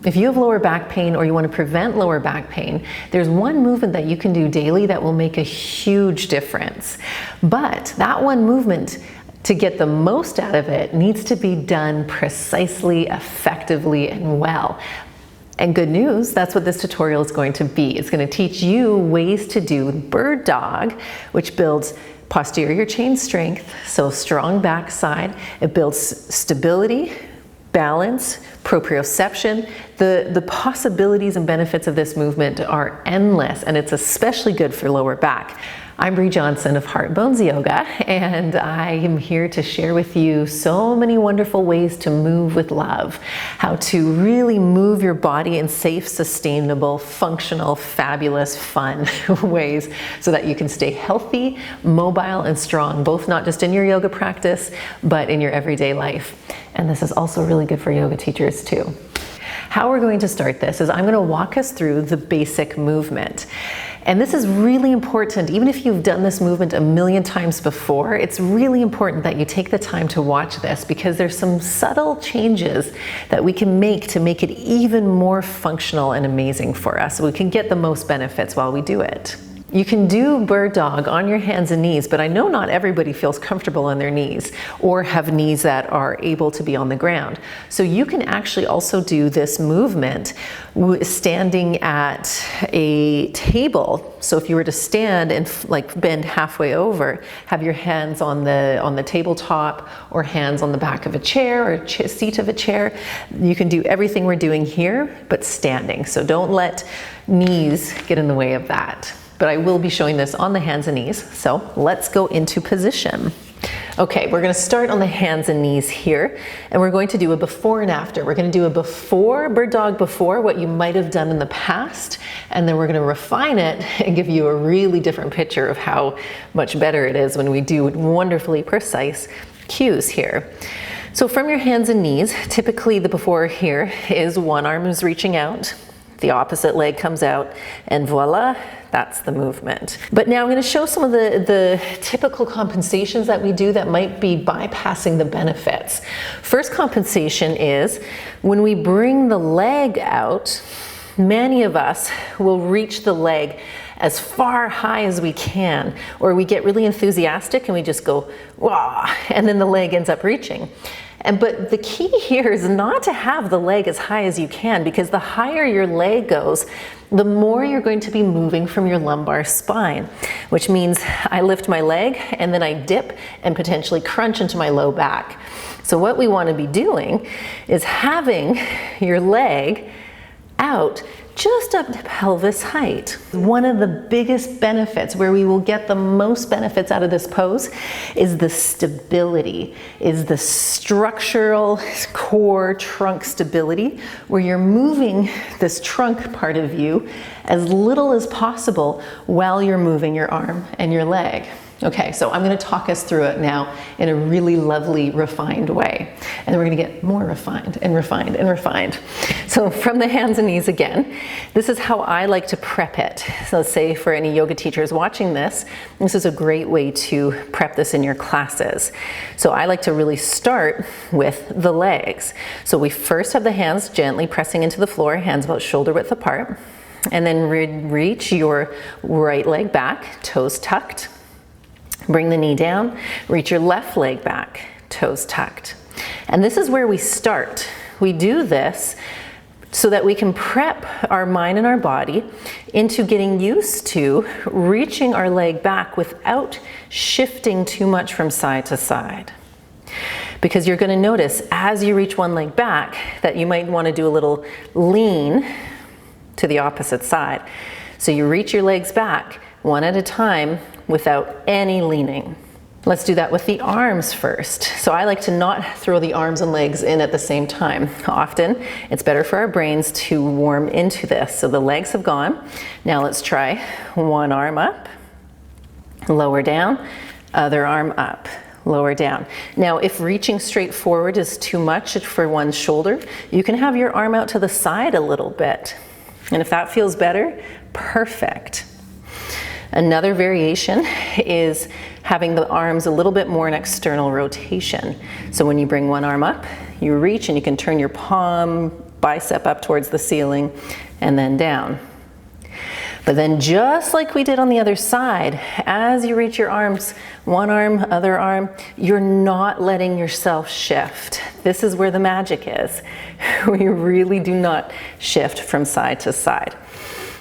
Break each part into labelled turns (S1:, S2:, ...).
S1: If you have lower back pain or you want to prevent lower back pain, there's one movement that you can do daily that will make a huge difference. But that one movement, to get the most out of it, needs to be done precisely, effectively, and well. And good news, that's what this tutorial is going to be. It's going to teach you ways to do bird dog, which builds posterior chain strength, so strong backside. It builds stability, balance, proprioception. The possibilities and benefits of this movement are endless, and it's especially good for lower back. I'm Bree Johnson of Heart Bones Yoga, and I am here to share with you so many wonderful ways to move with love, how to really move your body in safe, sustainable, functional, fabulous, fun ways so that you can stay healthy, mobile, and strong, both not just in your yoga practice, but in your everyday life. And this is also really good for yoga teachers too. How we're going to start this is I'm going to walk us through the basic movement. And this is really important. Even if you've done this movement a million times before, it's really important that you take the time to watch this, because there's some subtle changes that we can make to make it even more functional and amazing for us, so we can get the most benefits while we do it. You can do bird dog on your hands and knees, but I know not everybody feels comfortable on their knees or have knees that are able to be on the ground. So you can actually also do this movement standing at a table. So if you were to stand and like bend halfway over, have your hands on the tabletop or hands on the back of a chair or seat of a chair. You can do everything we're doing here, but standing. So don't let knees get in the way of that. But I will be showing this on the hands and knees. So let's go into position. Okay, we're going to start on the hands and knees here, and we're going to do a before and after. We're going to do a before, bird dog before, what you might have done in the past, and then we're going to refine it and give you a really different picture of how much better it is when we do wonderfully precise cues here. So from your hands and knees, typically the before here is one arm is reaching out, the opposite leg comes out, and voila, that's the movement. But now I'm going to show some of the typical compensations that we do that might be bypassing the benefits. First compensation is when we bring the leg out, many of us will reach the leg as far high as we can, or we get really enthusiastic and we just go, wah, and then the leg ends up reaching. But the key here is not to have the leg as high as you can, because the higher your leg goes, the more you're going to be moving from your lumbar spine, which means I lift my leg and then I dip and potentially crunch into my low back. So what we want to be doing is having your leg out just up to pelvis height. One of the biggest benefits, where we will get the most benefits out of this pose, is the stability, is the structural core trunk stability, where you're moving this trunk part of you as little as possible while you're moving your arm and your leg. Okay, so I'm going to talk us through it now in a really lovely, refined way. And then we're going to get more refined and refined and refined. So from the hands and knees again, this is how I like to prep it. So let's say for any yoga teachers watching this, this is a great way to prep this in your classes. So I like to really start with the legs. So we first have the hands gently pressing into the floor, hands about shoulder width apart. And then reach your right leg back, toes tucked. Bring the knee down, reach your left leg back, toes tucked. And this is where we start. We do this so that we can prep our mind and our body into getting used to reaching our leg back without shifting too much from side to side. Because you're going to notice as you reach one leg back that you might want to do a little lean to the opposite side. So you reach your legs back one at a time without any leaning. Let's do that with the arms first. So I like to not throw the arms and legs in at the same time. Often it's better for our brains to warm into this. So the legs have gone. Now let's try one arm up, lower down, other arm up, lower down. Now if reaching straight forward is too much for one shoulder, you can have your arm out to the side a little bit. And if that feels better, perfect. Another variation is having the arms a little bit more in external rotation. So when you bring one arm up, you reach and you can turn your palm bicep up towards the ceiling, and then down. But then just like we did on the other side, as you reach your arms, one arm, other arm, you're not letting yourself shift. This is where the magic is. We really do not shift from side to side.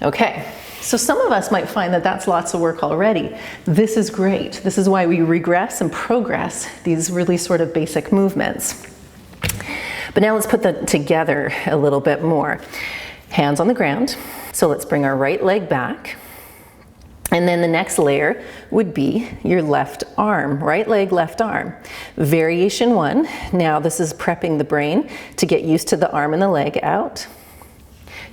S1: Okay, so some of us might find that that's lots of work already. This is great. This is why we regress and progress these really sort of basic movements. But now let's put them together a little bit more. Hands on the ground. So let's bring our right leg back. And then the next layer would be your left arm, right leg, left arm. Variation 1. Now this is prepping the brain to get used to the arm and the leg out.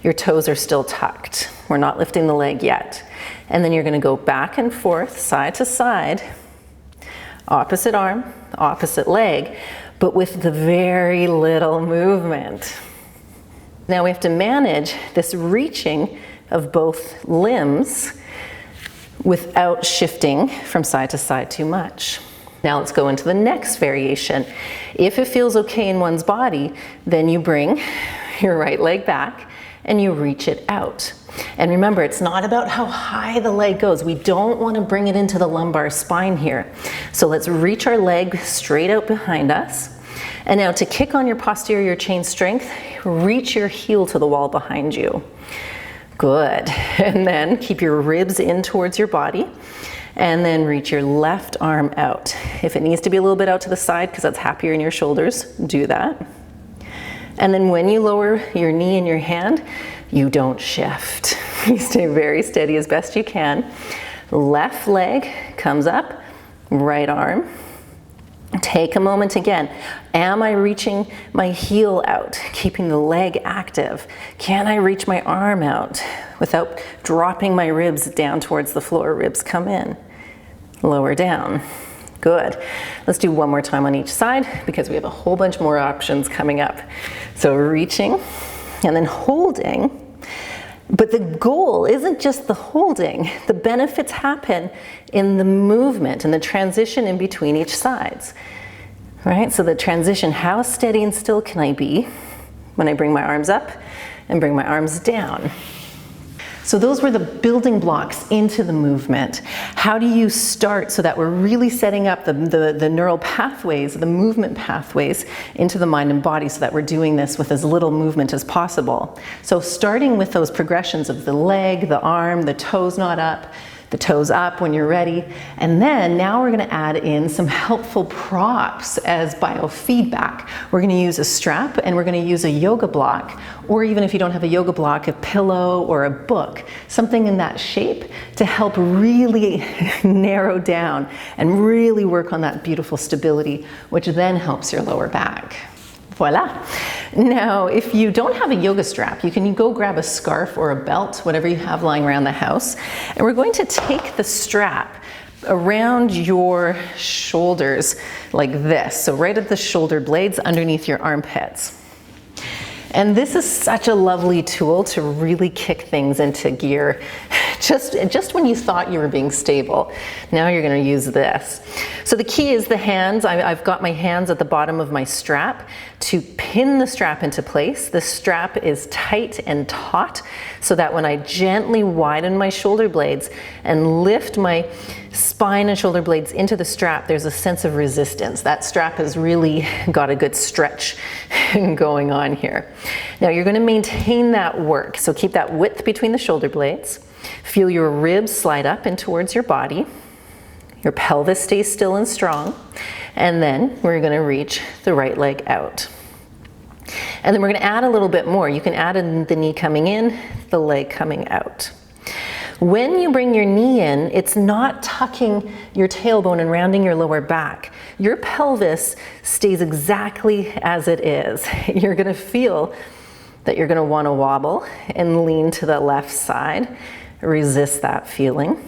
S1: Your toes are still tucked. We're not lifting the leg yet. And then you're going to go back and forth, side to side, opposite arm, opposite leg, but with the very little movement. Now we have to manage this reaching of both limbs without shifting from side to side too much. Now let's go into the next variation. If it feels okay in one's body, then you bring your right leg back and you reach it out. And remember, it's not about how high the leg goes. We don't want to bring it into the lumbar spine here. So let's reach our leg straight out behind us. And now to kick on your posterior chain strength, reach your heel to the wall behind you. Good. And then keep your ribs in towards your body. And then reach your left arm out. If it needs to be a little bit out to the side because that's happier in your shoulders, do that. And then when you lower your knee and your hand, you don't shift. You stay very steady as best you can. Left leg comes up, right arm. Take a moment again. Am I reaching my heel out, keeping the leg active? Can I reach my arm out without dropping my ribs down towards the floor? Ribs come in, lower down. Good. Let's do one more time on each side because we have a whole bunch more options coming up. So reaching and then holding. But the goal isn't just the holding. The benefits happen in the movement and the transition in between each sides. Right? So the transition, how steady and still can I be when I bring my arms up and bring my arms down? So those were the building blocks into the movement. How do you start so that we're really setting up the neural pathways, the movement pathways into the mind and body so that we're doing this with as little movement as possible? So starting with those progressions of the leg, the arm, the toes not up, the toes up when you're ready. And then now we're going to add in some helpful props as biofeedback. We're going to use a strap and we're going to use a yoga block, or even if you don't have a yoga block, a pillow or a book, something in that shape to help really narrow down and really work on that beautiful stability, which then helps your lower back. Voila. Now, if you don't have a yoga strap, you can go grab a scarf or a belt, whatever you have lying around the house. And we're going to take the strap around your shoulders like this. So right at the shoulder blades underneath your armpits. And this is such a lovely tool to really kick things into gear. Just when you thought you were being stable, now you're going to use this. So the key is the hands. I've got my hands at the bottom of my strap to pin the strap into place. The strap is tight and taut so that when I gently widen my shoulder blades and lift my spine and shoulder blades into the strap, there's a sense of resistance. That strap has really got a good stretch going on here. Now you're going to maintain that work. So keep that width between the shoulder blades. Feel your ribs slide up and towards your body. Your pelvis stays still and strong. And then we're going to reach the right leg out. And then we're going to add a little bit more. You can add in the knee coming in, the leg coming out. When you bring your knee in, it's not tucking your tailbone and rounding your lower back. Your pelvis stays exactly as it is. You're going to feel that you're going to want to wobble and lean to the left side. Resist that feeling.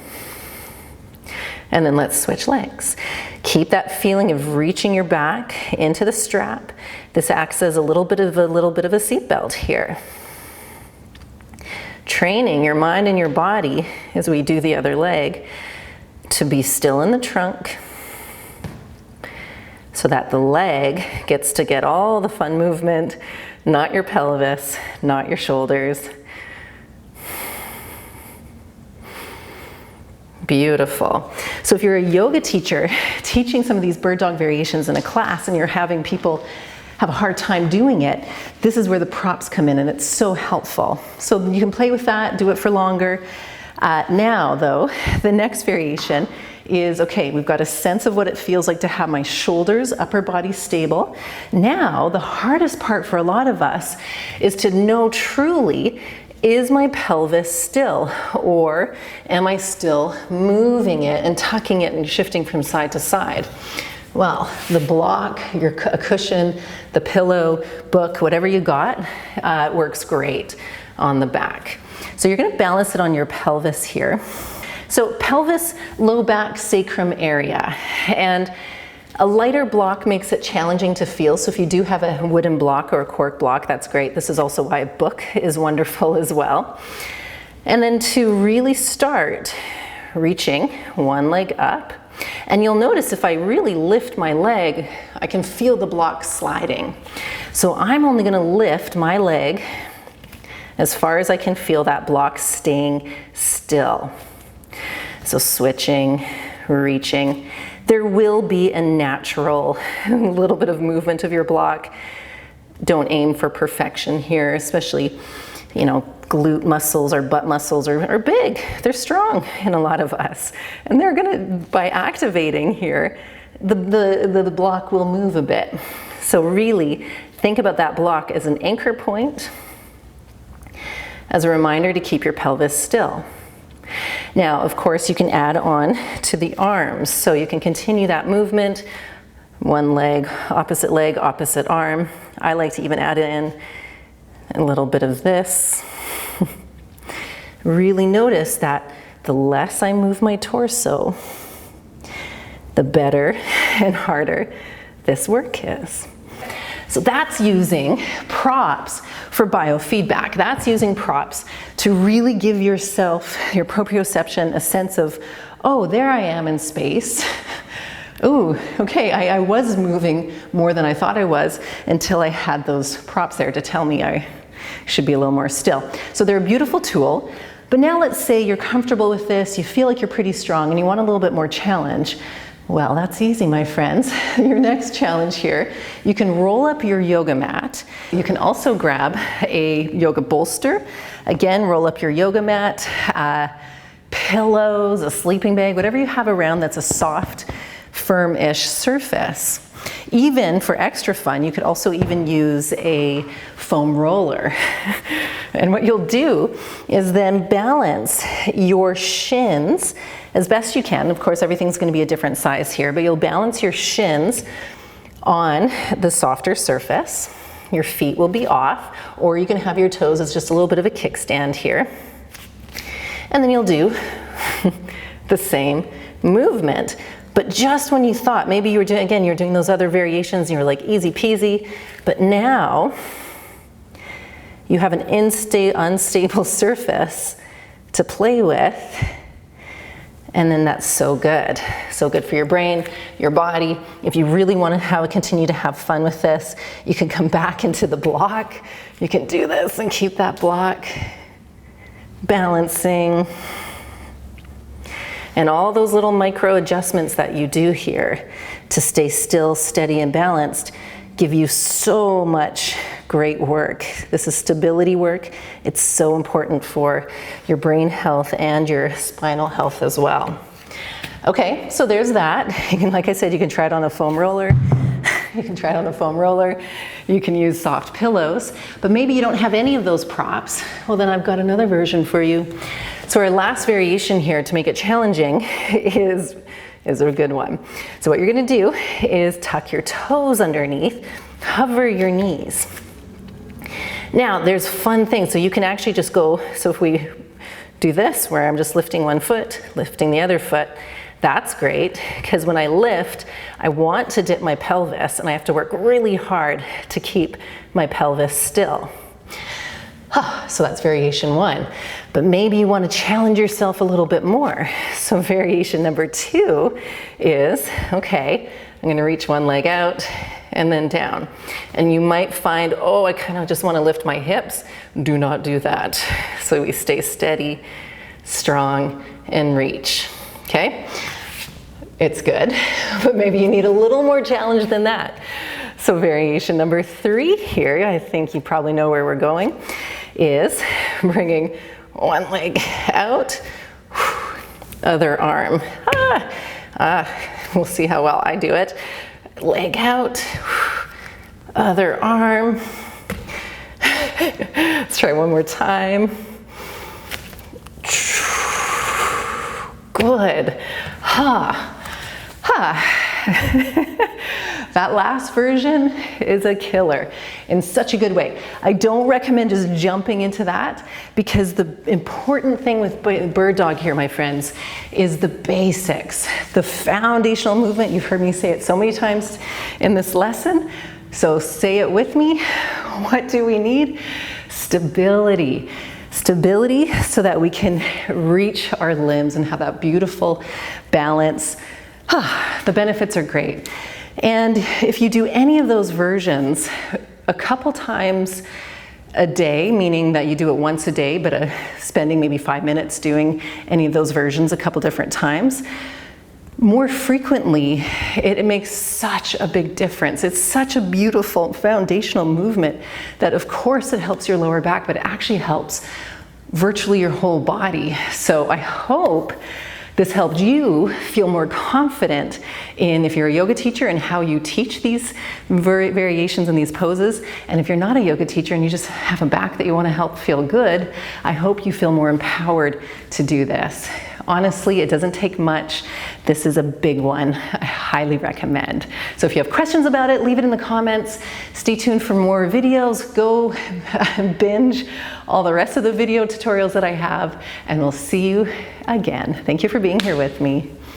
S1: And then let's switch legs. Keep that feeling of reaching your back into the strap. This acts as a little bit of a seatbelt here. Training your mind and your body as we do the other leg to be still in the trunk so that the leg gets to get all the fun movement not your pelvis, not your shoulders. Beautiful. So if you're a yoga teacher teaching some of these bird dog variations in a class and you're having people have a hard time doing it, this is where the props come in, and it's so helpful. So you can play with that, do it for longer. Now though, the next variation is, okay, we've got a sense of what it feels like to have my shoulders, upper body stable. Now, the hardest part for a lot of us is to know truly, is my pelvis still, or am I still moving it and tucking it and shifting from side to side? Well, the block, a cushion, the pillow, book, whatever you got, works great on the back. So you're gonna balance it on your pelvis here. So pelvis, low back, sacrum area. And a lighter block makes it challenging to feel, so if you do have a wooden block or a cork block, that's great. This is also why a book is wonderful as well. And then to really start, reaching one leg up, and you'll notice if I really lift my leg, I can feel the block sliding. So I'm only gonna lift my leg as far as I can feel that block staying still. So switching, reaching. There will be a natural little bit of movement of your block. Don't aim for perfection here, especially, you know, glute muscles or butt muscles are big. They're strong in a lot of us. And they're gonna, by activating here, the block will move a bit. So really think about that block as an anchor point, as a reminder to keep your pelvis still. Now, of course, you can add on to the arms. So you can continue that movement, one leg, opposite arm. I like to even add in a little bit of this. Really notice that the less I move my torso, the better and harder this work is. So that's using props for biofeedback. That's using props to really give yourself, your proprioception, a sense of, oh, there I am in space. Ooh, okay, I was moving more than I thought I was until I had those props there to tell me I should be a little more still. So they're a beautiful tool, but now let's say you're comfortable with this, you feel like you're pretty strong, and you want a little bit more challenge. Well, that's easy, my friends. Your next challenge here, you can roll up your yoga mat. You can also grab a yoga bolster. Again, roll up your yoga mat, pillows, a sleeping bag, whatever you have around that's a soft, firm-ish surface. Even for extra fun, you could also even use a foam roller. And what you'll do is then balance your shins as best you can. Of course, everything's going to be a different size here, but you'll balance your shins on the softer surface. Your feet will be off, or you can have your toes as just a little bit of a kickstand here. And then you'll do the same movement. But just when you thought, maybe you were doing, again, you're doing those other variations and you're like easy peasy, but now you have an unstable surface to play with. And then that's so good for your brain, your body. If you really want to continue to have fun with this, you can come back into the block. You can do this and keep that block balancing. And all those little micro adjustments that you do here to stay still, steady, and balanced give you so much great work. This is stability work. It's so important for your brain health and your spinal health as well. Okay, so there's that. You can, like I said, you can try it on a foam roller. You can try it on a foam roller. You can use soft pillows, but maybe you don't have any of those props. Well, then I've got another version for you. So our last variation here to make it challenging is a good one. So what you're gonna do is tuck your toes underneath, hover your knees. Now there's fun things. So you can actually just go, so if we do this, where I'm just lifting one foot, lifting the other foot, that's great, because when I lift, I want to dip my pelvis and I have to work really hard to keep my pelvis still. So that's variation one. But maybe you want to challenge yourself a little bit more. So variation number two is, okay, I'm going to reach one leg out and then down. And you might find, oh, I kind of just want to lift my hips. Do not do that. So we stay steady, strong, and reach, okay? It's good, but maybe you need a little more challenge than that. So variation number 3 here, I think you probably know where we're going, is bringing one leg out, other arm. We'll see how well I do it. Leg out, other arm. Let's try one more time. Good. That last version is a killer in such a good way. I don't recommend just jumping into that, because the important thing with bird dog here, my friends, is the basics, the foundational movement. You've heard me say it so many times in this lesson, so say it with me. What do we need? Stability. Stability so that we can reach our limbs and have that beautiful balance. The benefits are great. And if you do any of those versions a couple times a day, meaning that you do it once a day, but spending maybe 5 minutes doing any of those versions a couple different times, more frequently, it makes such a big difference. It's such a beautiful foundational movement that of course it helps your lower back, but it actually helps virtually your whole body. So I hope this helped you feel more confident in, if you're a yoga teacher, and how you teach these variations and these poses. And if you're not a yoga teacher and you just have a back that you want to help feel good, I hope you feel more empowered to do this. Honestly, it doesn't take much. This is a big one. I highly recommend. So if you have questions about it, leave it in the comments. Stay tuned for more videos. Go binge all the rest of the video tutorials that I have, and we'll see you again. Thank you for being here with me.